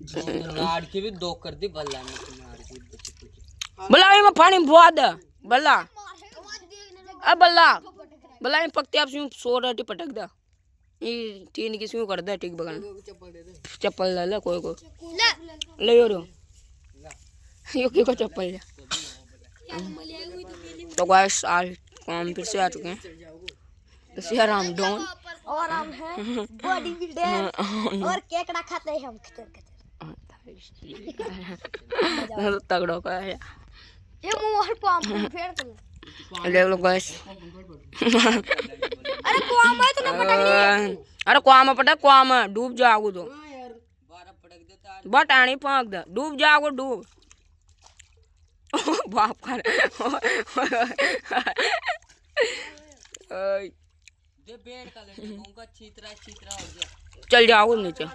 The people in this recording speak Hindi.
लाड़ की भी दो कर दी बल्ला ने तुम्हारी बल्ला में पानी बुआ दे बल्ला अब बल्ला बल्ला में पकते आप सिंह सोरटी पटक दे ये तीन की सिंह कर दे ठीक बगल चप्पल ले ले कोई को ले यो यो को चप्पल ले तो गाइस आज काम फिर से आ चुके हैं तो सियाराम डॉन और हम हैं बॉडी बिल्डर और केकड़ा खाते हैं हम खतर खतर तगड़ो का है ये मुंह पर पाम फेर दो ले लो गाइस अरे कुआं में तो ना पटक दिए अरे कुआं में पटक कुआं में डूब जाओगे तो बटानी पाक दे डूब जाओगे डूब बाप कर दे बेड का ले उनका चीतरा हो गया चल जाओ नीचे